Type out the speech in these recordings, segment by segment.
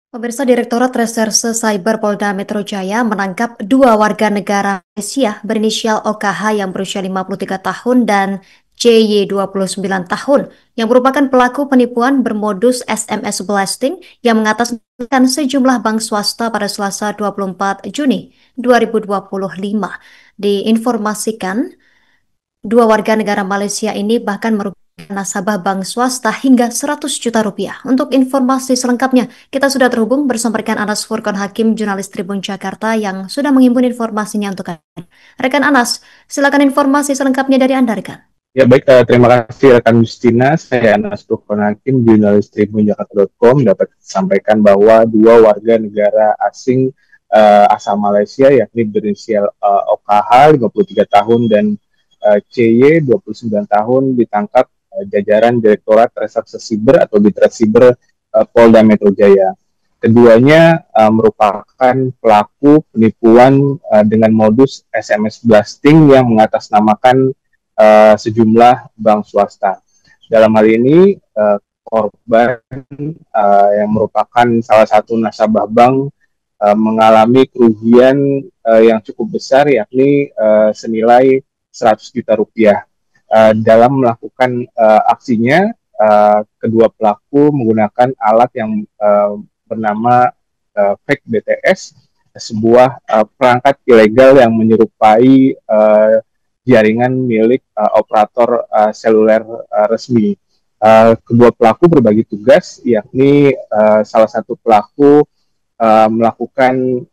Pemirsa Direktorat Reserse Cyber Polda Metro Jaya menangkap dua warga negara Malaysia berinisial OKH yang berusia 53 tahun dan CY 29 tahun yang merupakan pelaku penipuan bermodus SMS blasting yang mengatasnamakan sejumlah bank swasta pada Selasa 24 Juni 2025. Diinformasikan, dua warga negara Malaysia ini bahkan merupakan nasabah bank swasta hingga 100 juta rupiah. Untuk informasi selengkapnya, kita sudah terhubung bersama rekan Anas Furqon Hakim, jurnalis Tribun Jakarta yang sudah menghimpun informasinya untuk Anda. Rekan Anas, silakan informasi selengkapnya dari Anda, rekan. Ya baik, terima kasih rekan Justina. Saya Anas Furqon Hakim, jurnalis tribunjakarta.com, dapat sampaikan bahwa dua warga negara asing asal Malaysia, yakni berinisial OKH 53 tahun dan CY 29 tahun ditangkap jajaran Direktorat Reserse Siber atau Ditresiber Polda Metro Jaya. Keduanya merupakan pelaku penipuan dengan modus SMS blasting yang mengatasnamakan sejumlah bank swasta. Dalam hal ini, korban yang merupakan salah satu nasabah bank mengalami kerugian yang cukup besar, yakni senilai 100 juta rupiah. Dalam melakukan aksinya, kedua pelaku menggunakan alat yang bernama fake BTS, sebuah perangkat ilegal yang menyerupai jaringan milik operator seluler resmi. Kedua pelaku berbagi tugas, yakni salah satu pelaku melakukan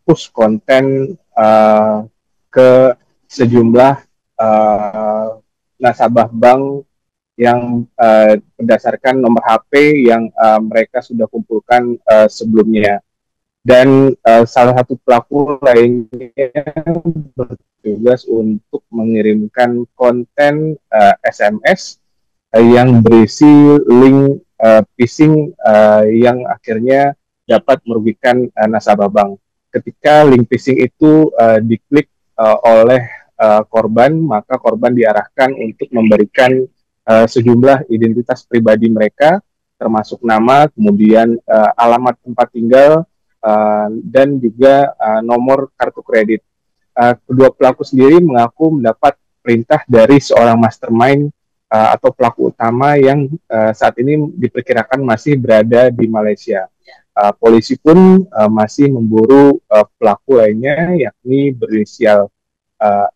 push konten ke sejumlah nasabah bank yang berdasarkan nomor HP yang mereka sudah kumpulkan sebelumnya. Dan salah satu pelaku lainnya bertugas untuk mengirimkan konten SMS yang berisi link phishing yang akhirnya dapat merugikan nasabah bank. Ketika link phishing itu diklik oleh korban, maka korban diarahkan untuk memberikan sejumlah identitas pribadi mereka, termasuk nama, kemudian alamat tempat tinggal, dan juga nomor kartu kredit. Kedua pelaku sendiri mengaku mendapat perintah dari seorang mastermind atau pelaku utama yang saat ini diperkirakan masih berada di Malaysia. Polisi pun masih memburu pelaku lainnya, yakni berinisial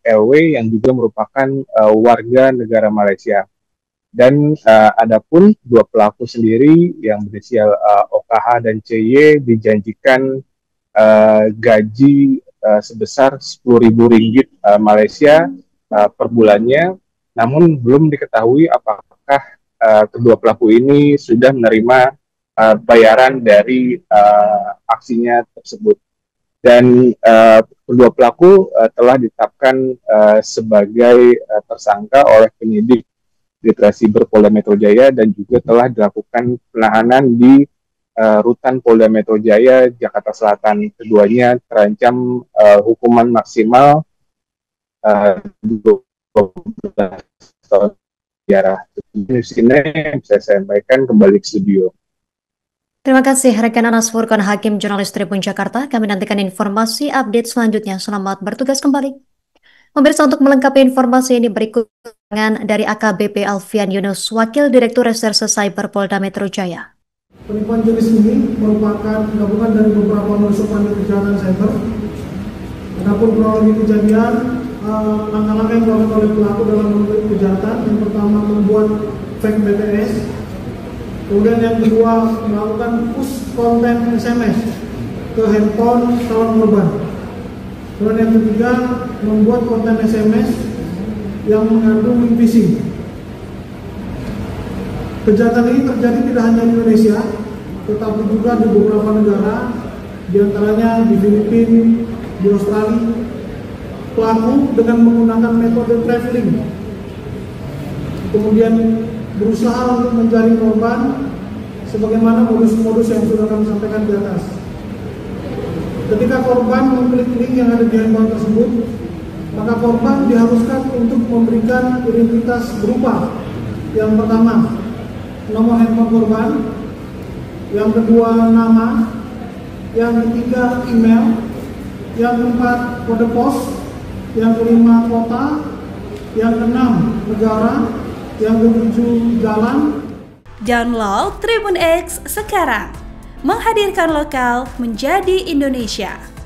LW yang juga merupakan warga negara Malaysia. Dan adapun dua pelaku sendiri yang berinisial OKH dan CY dijanjikan gaji sebesar Rp10.000 Malaysia per bulannya, namun belum diketahui apakah kedua pelaku ini sudah menerima bayaran dari aksinya tersebut. Dan kedua pelaku telah ditetapkan sebagai tersangka oleh penyidik Ditresiber Polda Metro Jaya dan juga telah dilakukan penahanan di Rutan Polda Metro Jaya, Jakarta Selatan. Keduanya terancam hukuman maksimal 12 tahun penjara. Di sini bisa saya sampaikan kembali ke studio. Terima kasih rekan Anas Furqon Hakim, jurnalis Tribun Jakarta. Kami nantikan informasi update selanjutnya. Selamat bertugas kembali. Pemirsa, untuk melengkapi informasi ini berikut dari AKBP Alfian Yunus, Wakil Direktur Reserse Cyber Polda Metro Jaya. Penipuan jenis ini merupakan gabungan dari beberapa modus operandi kejahatan cyber. Adapun kronologi kejadian, langkah-langkah yang dilakukan oleh pelaku dalam melakukan kejahatan, yang pertama membuat fake BTS, kemudian yang kedua melakukan push konten SMS ke handphone calon korban. Kemudian yang ketiga membuat konten SMS yang mengandung link phishing. Kejahatan ini terjadi tidak hanya di Indonesia, tetapi juga di beberapa negara, diantaranya di Filipina, di Australia. Pelaku dengan menggunakan metode traveling, kemudian berusaha untuk mencari korban, sebagaimana modus-modus yang sudah kami sampaikan di atas. Ketika korban mengklik link yang ada di handphone tersebut, maka korban diharuskan untuk memberikan identitas berupa yang pertama, nomor handphone korban, yang kedua nama, yang ketiga email, yang keempat kode pos, yang kelima kota, yang keenam negara, yang ketujuh jalan. Download Tribun X sekarang, menghadirkan lokal menjadi Indonesia.